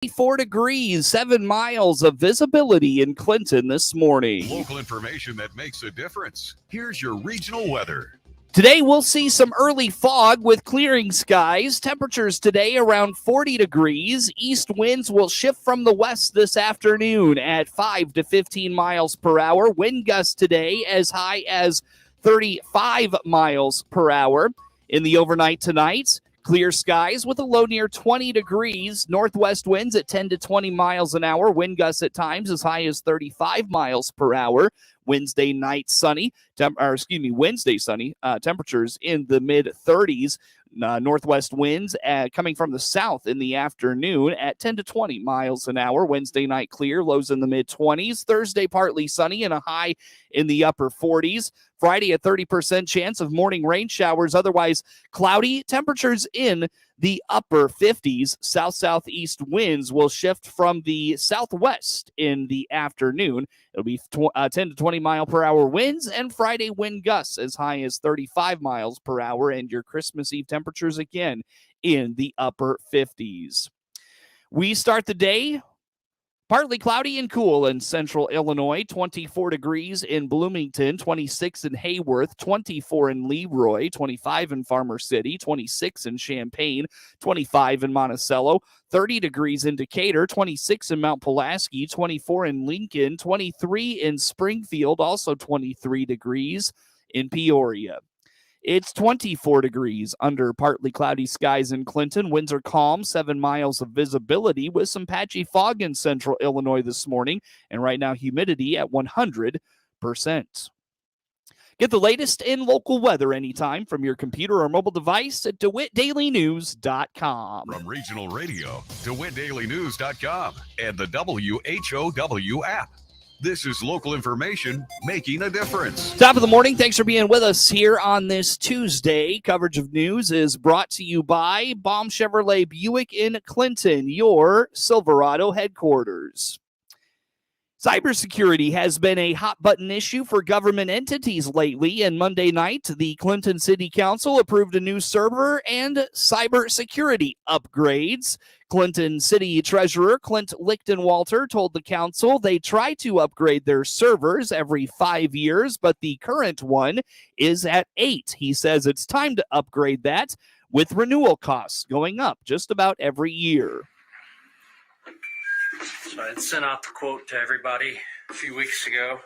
4 degrees, 7 miles of visibility in Clinton this morning. Local information that makes a difference. Here's your regional weather. Today, we'll see some early fog with clearing skies. Temperatures today around 40 degrees. East winds will shift from the west this afternoon at 5 to 15 miles per hour. Wind gusts today as high as 35 miles per hour. In the overnight tonight, clear skies with a low near 20 degrees. Northwest winds at 10 to 20 miles an hour. Wind gusts at times as high as 35 miles per hour. Wednesday sunny. Temperatures in the mid-30s. Northwest winds coming from the south in the afternoon at 10 to 20 miles an hour. Wednesday night clear, lows in the mid-20s. Thursday partly sunny and a high in the upper 40s. Friday, a 30% chance of morning rain showers. Otherwise cloudy. Temperatures in the upper 50s. South-southeast winds will shift from the southwest in the afternoon. It'll be 10 to 20 mile per hour winds, and Friday wind gusts as high as 35 miles per hour, and your Christmas Eve temperatures again in the upper 50s. We start the day partly cloudy and cool in central Illinois, 24 degrees in Bloomington, 26 in Hayworth, 24 in Leroy, 25 in Farmer City, 26 in Champaign, 25 in Monticello, 30 degrees in Decatur, 26 in Mount Pulaski, 24 in Lincoln, 23 in Springfield, also 23 degrees in Peoria. It's 24 degrees under partly cloudy skies in Clinton. Winds are calm, 7 miles of visibility with some patchy fog in central Illinois this morning. And right now, humidity at 100%. Get the latest in local weather anytime from your computer or mobile device at DeWittDailyNews.com. From regional radio, DeWittDailyNews.com and the WHOW app. This is local information making a difference. Top of the morning. Thanks for being with us here on this Tuesday. Coverage of news is brought to you by Baum Chevrolet Buick in Clinton, your Silverado headquarters. Cybersecurity has been a hot-button issue for government entities lately, and Monday night, the Clinton City Council approved a new server and cybersecurity upgrades. Clinton City Treasurer Clint Lichtenwalter told the council they try to upgrade their servers every 5 years, but the current one is at 8. He says it's time to upgrade that, with renewal costs going up just about every year. So I sent out the quote to everybody a few weeks ago.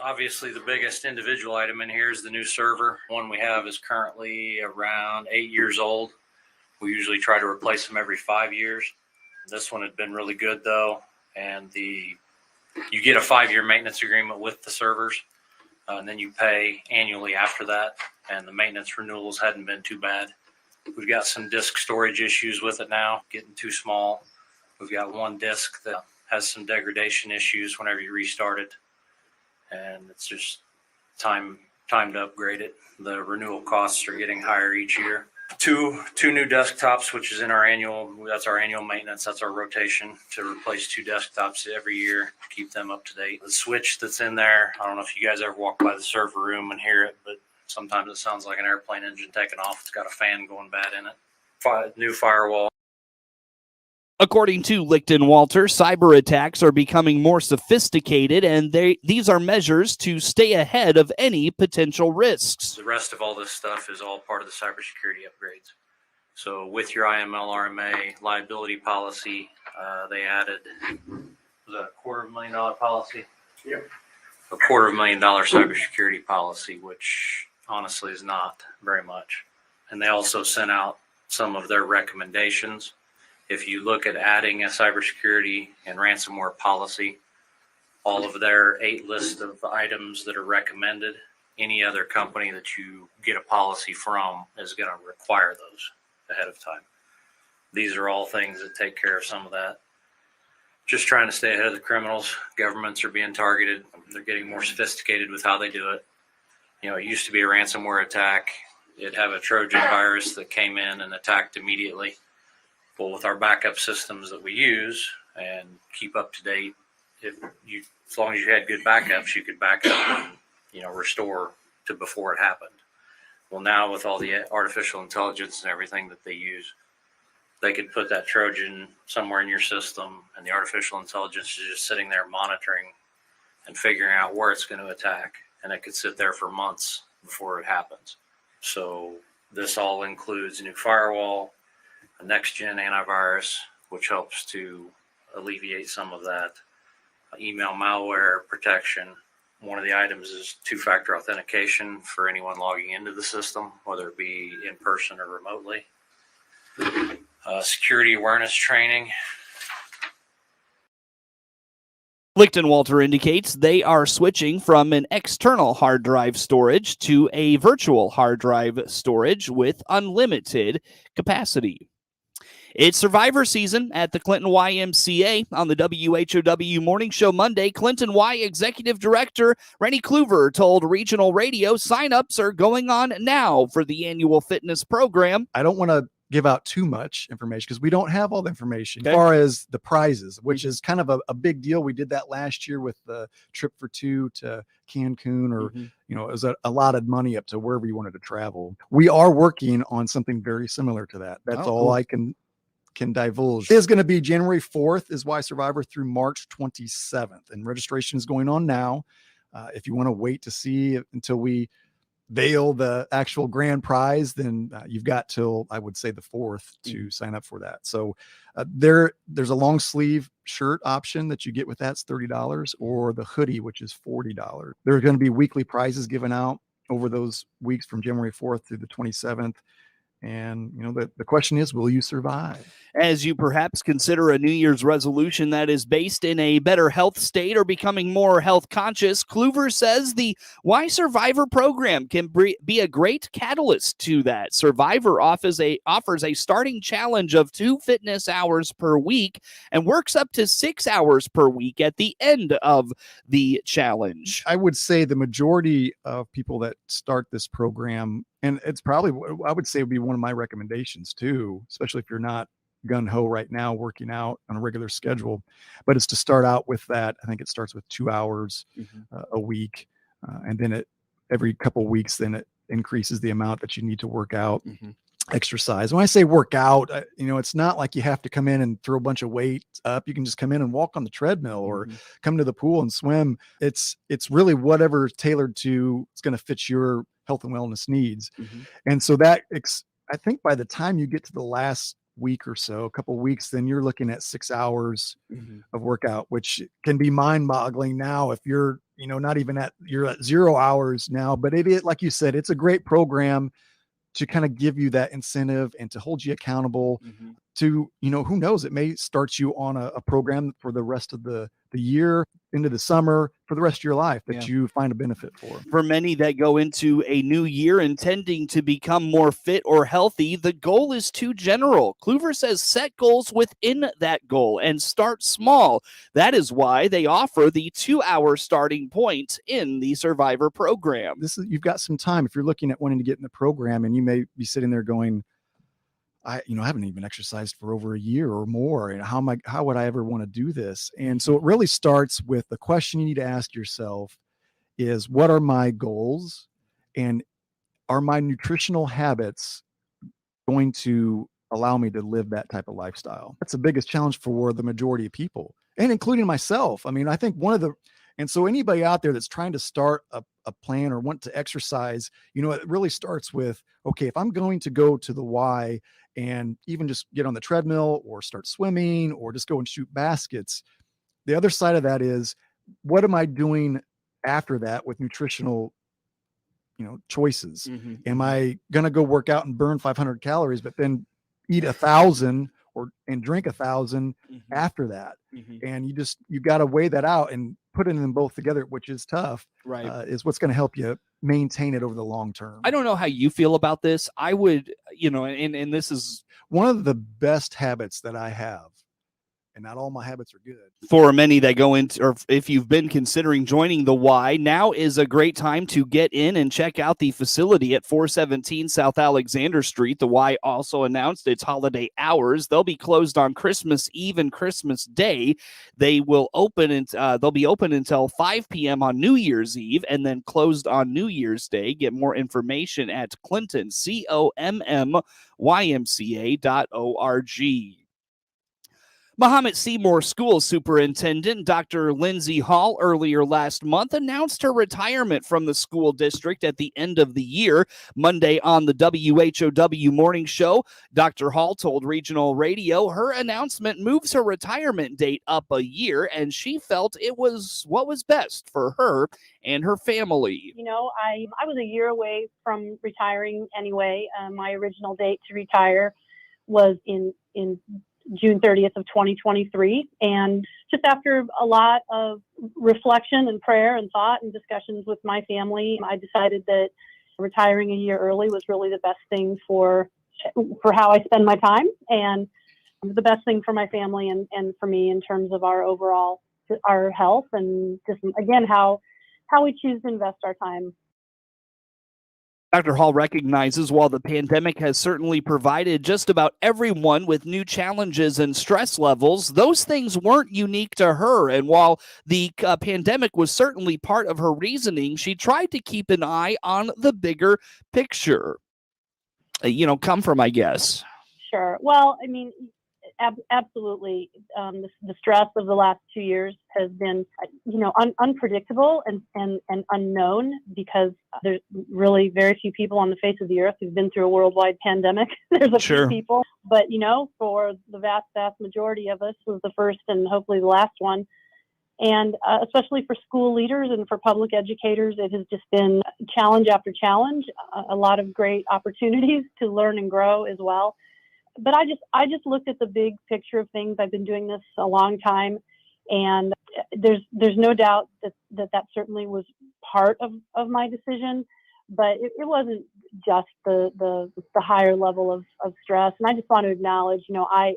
Obviously, the biggest individual item in here is the new server. One we have is currently around 8 years old. We usually try to replace them every 5 years. This one had been really good, though, and you get a 5-year maintenance agreement with the servers, and then you pay annually after that, and the maintenance renewals hadn't been too bad. We've got some disk storage issues with it now, getting too small. We've got one disk that has some degradation issues whenever you restart it, and it's just time to upgrade it. The renewal costs are getting higher each year. Two new desktops, which is in that's our annual maintenance. That's our rotation to replace 2 desktops every year, keep them up to date. The switch that's in there, I don't know if you guys ever walk by the server room and hear it, but sometimes it sounds like an airplane engine taking off. It's got a fan going bad in it. New firewall. According to Lichtenwalter, cyber attacks are becoming more sophisticated, and these are measures to stay ahead of any potential risks. The rest of all this stuff is all part of the cybersecurity upgrades. So with your IML-RMA liability policy, they added, was that a $250,000 policy? Yep. A $250,000 cybersecurity policy, which honestly is not very much. And they also sent out some of their recommendations. If you look at adding a cybersecurity and ransomware policy, all of their 8 list of items that are recommended, any other company that you get a policy from is going to require those ahead of time. These are all things that take care of some of that. Just trying to stay ahead of the criminals. Governments are being targeted. They're getting more sophisticated with how they do it. You know, it used to be a ransomware attack. It'd have a Trojan virus that came in and attacked immediately. Well, with our backup systems that we use and keep up to date, as long as you had good backups, you could back up and, restore to before it happened. Well, now with all the artificial intelligence and everything that they use, they could put that Trojan somewhere in your system, and the artificial intelligence is just sitting there monitoring and figuring out where it's going to attack. And it could sit there for months before it happens. So this all includes a new firewall, a next-gen antivirus, which helps to alleviate some of that email malware protection. One of the items is two-factor authentication for anyone logging into the system, whether it be in person or remotely. Security awareness training. Lichtenwalter indicates they are switching from an external hard drive storage to a virtual hard drive storage with unlimited capacity. It's Survivor season at the Clinton YMCA. On the WHOW Morning Show Monday, Clinton Y Executive Director Rennie Kluver told Regional Radio signups are going on now for the annual fitness program. I don't want to give out too much information because we don't have all the information. Okay. As far as the prizes, which is kind of a big deal. We did that last year with the trip for two to Cancun, or you know, it was a lot of money up to wherever you wanted to travel. We are working on something very similar to that. That's all cool. I can divulge. It is going to be January 4th is Why Survivor through March 27th, and registration is going on now. If you want to wait to see until we veil the actual grand prize, then you've got till, I would say, the 4th to sign up for that. So there's a long sleeve shirt option that you get with that's $30, or the hoodie, which is $40. There are going to be weekly prizes given out over those weeks from January 4th through the 27th. And, you know, the question is, will you survive? As you perhaps consider a New Year's resolution that is based in a better health state or becoming more health conscious, Kluver says the Why Survivor program can be a great catalyst to that. Survivor offers a starting challenge of 2 fitness hours per week and works up to 6 hours per week at the end of the challenge. I would say the majority of people that start this program, and it's probably, I would say, would be one of my recommendations too, especially if you're not gun-ho right now working out on a regular schedule, but it's to start out with that. I think it starts with 2 hours a week, and then every couple of weeks, then it increases the amount that you need to work out, exercise. When I say work out, you know, it's not like you have to come in and throw a bunch of weight up. You can just come in and walk on the treadmill or come to the pool and swim. It's really whatever tailored to, it's going to fit your health and wellness needs. And so that, I think by the time you get to the last week or so, a couple of weeks, then you're looking at 6 hours of workout, which can be mind-boggling now if you're, you know, not even you're at 0 hours now. But it, like you said, it's a great program to kind of give you that incentive and to hold you accountable to, you know, who knows, it may start you on a program for the rest of the year, into the summer, for the rest of your life that you find a benefit for. For many that go into a new year intending to become more fit or healthy, the goal is too general. Kluver says set goals within that goal and start small. That is why they offer the 2-hour starting point in the Survivor program. You've got some time. If you're looking at wanting to get in the program, and you may be sitting there going, I haven't even exercised for over a year or more. And how would I ever want to do this? And so it really starts with the question you need to ask yourself is, what are my goals? And are my nutritional habits going to allow me to live that type of lifestyle? That's the biggest challenge for the majority of people, and including myself. I mean, I think and so anybody out there that's trying to start a plan or want to exercise, you know, it really starts with, okay, if I'm going to go to the Y and even just get on the treadmill or start swimming or just go and shoot baskets, the other side of that is, what am I doing after that with nutritional, you know, choices? Am I going to go work out and burn 500 calories, but then eat 1,000 and drink 1,000 after that? And you got to weigh that out and put it in them both together, which is tough, is what's going to help you maintain it over the long term. I don't know how you feel about this. I would, you know, and this is one of the best habits that I have and not all my habits are good. For many that go into, or if you've been considering joining the Y, now is a great time to get in and check out the facility at 417 South Alexander Street. The Y also announced its holiday hours. They'll be closed on Christmas Eve and Christmas Day. They will open and they'll be open until 5 p.m. on New Year's Eve and then closed on New Year's Day. Get more information at Clinton, COMMYMCA.org. Mahomet-Seymour School Superintendent Dr. Lindsay Hall earlier last month announced her retirement from the school district at the end of the year. Monday on the WHOW morning show, Dr. Hall told regional radio her announcement moves her retirement date up a year, and she felt it was what was best for her and her family. You know, I was a year away from retiring anyway. My original date to retire was in June 30th of 2023. And just after a lot of reflection and prayer and thought and discussions with my family, I decided that retiring a year early was really the best thing for how I spend my time, and the best thing for my family and for me in terms of our health, and just, again, how we choose to invest our time. Dr. Hall recognizes while the pandemic has certainly provided just about everyone with new challenges and stress levels, those things weren't unique to her. And while the pandemic was certainly part of her reasoning, she tried to keep an eye on the bigger picture. Come from, I guess. Sure. Well, I mean, absolutely. The stress of the last 2 years has been, unpredictable and unknown, because there's really very few people on the face of the earth who've been through a worldwide pandemic. There's a few people, but for the vast majority of us, was the first and hopefully the last one. And especially for school leaders and for public educators, it has just been challenge after challenge, a lot of great opportunities to learn and grow as well. But I just looked at the big picture of things. I've been doing this a long time, and there's no doubt that certainly was part of my decision, but it wasn't just the higher level of stress. And I just want to acknowledge,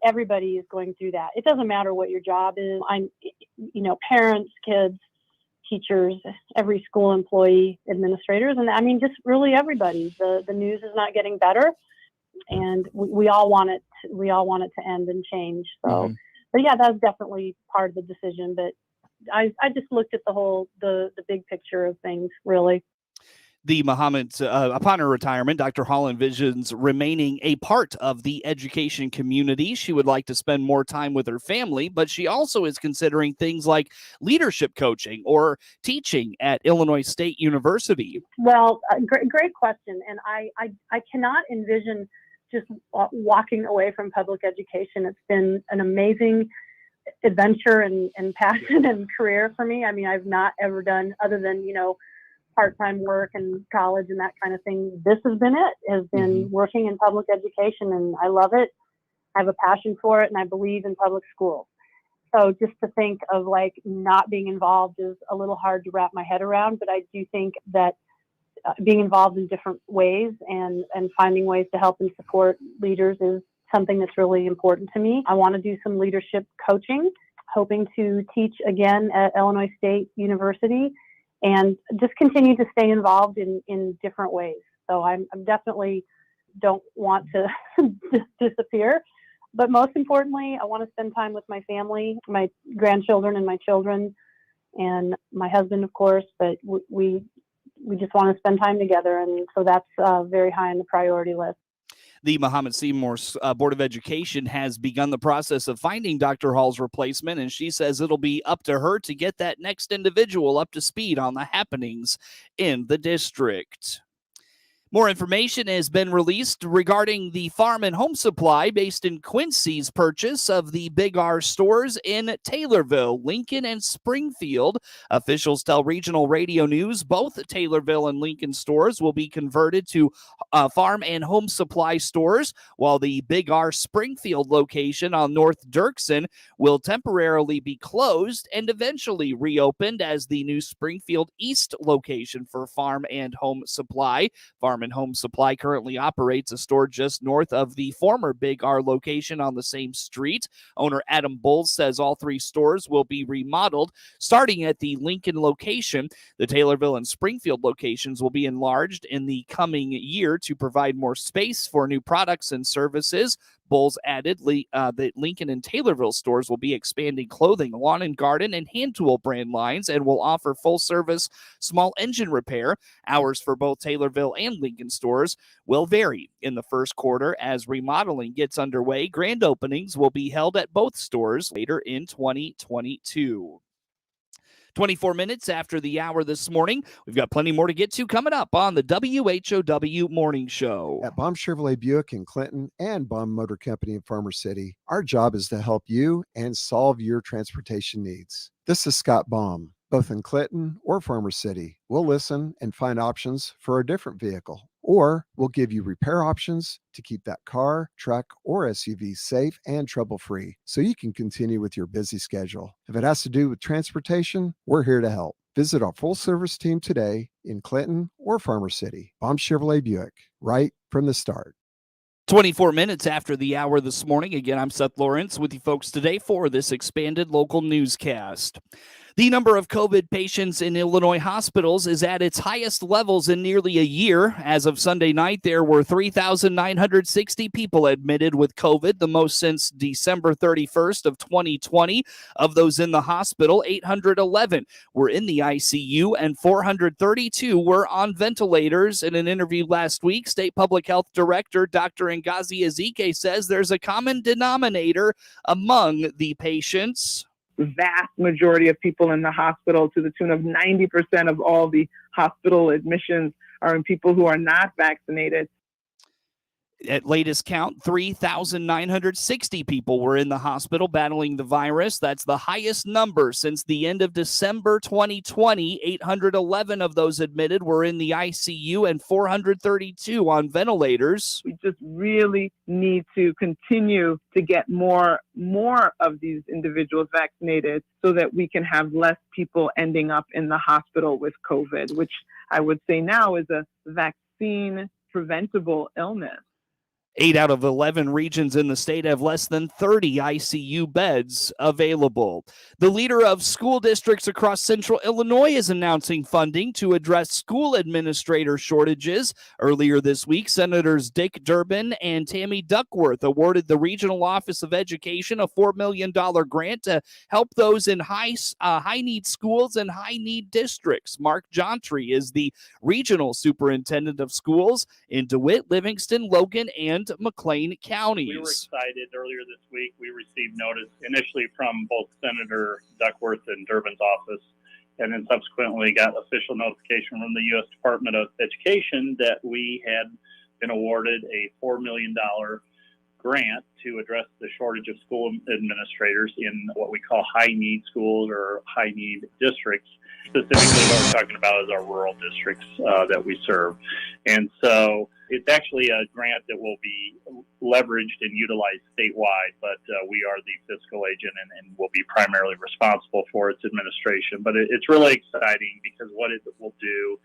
everybody is going through that. It doesn't matter what your job is. Parents, kids, teachers, every school employee, administrators, and I mean, just really everybody. The news is not getting better. And we all want it to end and change. So, But yeah, that's definitely part of the decision. But I just looked at the big picture of things, really. The upon her retirement, Dr. Hall envisions remaining a part of the education community. She would like to spend more time with her family, but she also is considering things like leadership coaching or teaching at Illinois State University. Well, great question. And I cannot envision just walking away from public education. It's been an amazing adventure and passion and career for me. I mean, I've not ever done, other than, part-time work and college and that kind of thing. This has been working in public education, and I love it. I have a passion for it, and I believe in public schools. So just to think of not being involved is a little hard to wrap my head around, but I do think that being involved in different ways and finding ways to help and support leaders is something that's really important to me. I want to do some leadership coaching, hoping to teach again at Illinois State University, and just continue to stay involved in different ways. So I'm definitely don't want to disappear, but most importantly, I want to spend time with my family, my grandchildren and my children, and my husband, of course, but we just want to spend time together. And so that's very high on the priority list. The Mahomet-Seymour Board of Education has begun the process of finding Dr. Hall's replacement, and she says it'll be up to her to get that next individual up to speed on the happenings in the district. More information has been released regarding the Farm and Home Supply based in Quincy's purchase of the Big R stores in Taylorville, Lincoln, and Springfield. Officials tell Regional Radio News both Taylorville and Lincoln stores will be converted to Farm and Home Supply stores, while the Big R Springfield location on North Dirksen will temporarily be closed and eventually reopened as the new Springfield East location for Farm and Home Supply. Farm Farm and Home Supply currently operates a store just north of the former Big R location on the same street. Owner Adam Bowles says all 3 stores will be remodeled, starting at the Lincoln location. The Taylorville and Springfield locations will be enlarged in the coming year to provide more space for new products and services. Bowles added that Lincoln and Taylorville stores will be expanding clothing, lawn and garden, and hand tool brand lines and will offer full-service small engine repair. Hours for both Taylorville and Lincoln stores will vary in the first quarter as remodeling gets underway. Grand openings will be held at both stores later in 2022. 24 minutes after the hour this morning. We've got plenty more to get to coming up on the WHOW Morning Show. At Baum Chevrolet Buick in Clinton and Baum Motor Company in Farmer City, our job is to help you and solve your transportation needs. This is Scott Baum. Both in Clinton or Farmer City, we'll listen and find options for a different vehicle, or we'll give you repair options to keep that car, truck, or SUV safe and trouble-free so you can continue with your busy schedule. If it has to do with transportation, we're here to help. Visit our full-service team today in Clinton or Farmer City. Baum Chevrolet Buick, right from the start. 24 minutes after the hour this morning. Again, I'm Seth Lawrence with you folks today for this expanded local newscast. The number of COVID patients in Illinois hospitals is at its highest levels in nearly a year. As of Sunday night, there were 3,960 people admitted with COVID, the most since December 31st of 2020. Of those in the hospital, 811 were in the ICU and 432 were on ventilators. In an interview last week, State Public Health Director Dr. Ngozi Ezike says there's a common denominator among the patients. Vast majority of people in the hospital, to the tune of 90% of all the hospital admissions, are in people who are not vaccinated. At latest count, 3,960 people were in the hospital battling the virus. That's the highest number since the end of December 2020. 811 of those admitted were in the ICU and 432 on ventilators. We just really need to continue to get more of these individuals vaccinated so that we can have less people ending up in the hospital with COVID, which I would say now is a vaccine preventable illness. 8 out of 11 regions in the state have less than 30 ICU beds available. The leader of school districts across central Illinois is announcing funding to address school administrator shortages. Earlier this week, Senators Dick Durbin and Tammy Duckworth awarded the Regional Office of Education a $4 million grant to help those in high-need schools and high-need districts. Mark Jontry is the Regional Superintendent of Schools in DeWitt, Livingston, Logan, and McLean counties. We were excited earlier this week. We received notice initially from both Senator Duckworth and Durbin's office, and then subsequently got official notification from the U.S. Department of Education that we had been awarded a $4 million grant to address the shortage of school administrators in what we call high-need schools or high-need districts. Specifically, what we're talking about is our rural districts that we serve. And so it's actually a grant that will be leveraged and utilized statewide, but we are the fiscal agent and will be primarily responsible for its administration. But it's really exciting because what it will do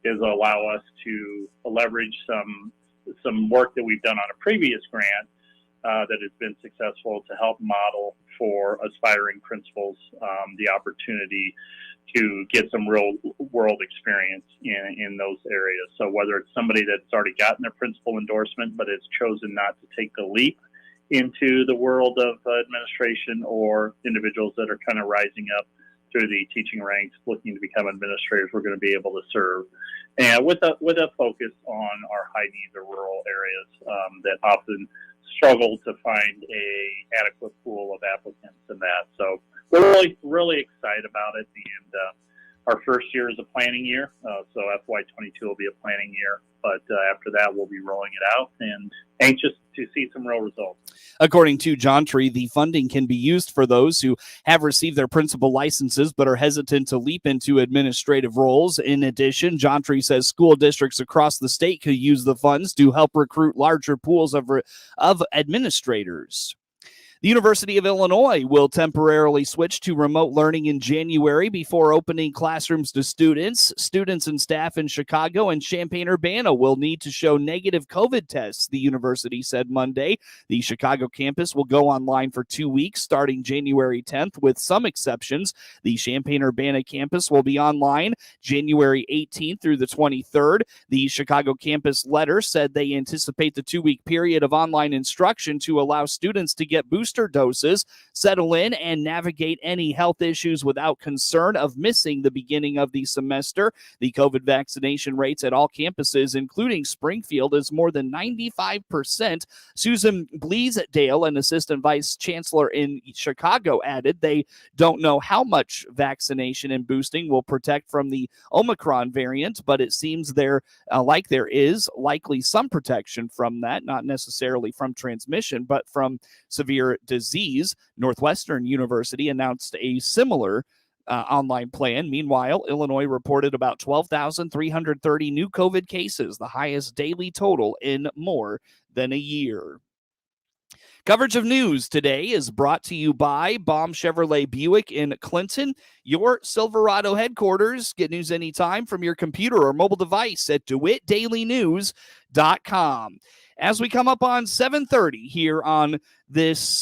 is allow us to leverage some work that we've done on a previous grant that has been successful to help model for aspiring principals the opportunity to get some real world experience in those areas. So whether it's somebody that's already gotten their principal endorsement but has chosen not to take the leap into the world of administration, or individuals that are kind of rising up through the teaching ranks looking to become administrators, we're going to be able to serve. And with a focus on our high needs or rural areas that often struggle to find a adequate pool of applicants in that. So we're really excited about it. And our first year is a planning year. So FY22 will be a planning year. But after that, we'll be rolling it out and anxious to see some real results. According to Jontry, the funding can be used for those who have received their principal licenses but are hesitant to leap into administrative roles. In addition, Jontry says school districts across the state could use the funds to help recruit larger pools of administrators. The University of Illinois will temporarily switch to remote learning in January before opening classrooms to students. Students and staff in Chicago and Champaign-Urbana will need to show negative COVID tests, the university said Monday. The Chicago campus will go online for 2 weeks starting January 10th, with some exceptions. The Champaign-Urbana campus will be online January 18th through the 23rd. The Chicago campus letter said they anticipate the 2-week period of online instruction to allow students to get booster doses, settle in, and navigate any health issues without concern of missing the beginning of the semester. The COVID vaccination rates at all campuses, including Springfield, is more than 95%. Susan Bleasdale, an assistant vice chancellor in Chicago, added they don't know how much vaccination and boosting will protect from the Omicron variant, but it seems there is likely some protection from that, not necessarily from transmission, but from severe disease. Northwestern University announced a similar online plan. Meanwhile, Illinois reported about 12,330 new COVID cases, the highest daily total in more than a year. Coverage of news today is brought to you by Baum Chevrolet Buick in Clinton, your Silverado headquarters. Get news anytime from your computer or mobile device at DeWittDailyNews.com. As we come up on 7:30 here on this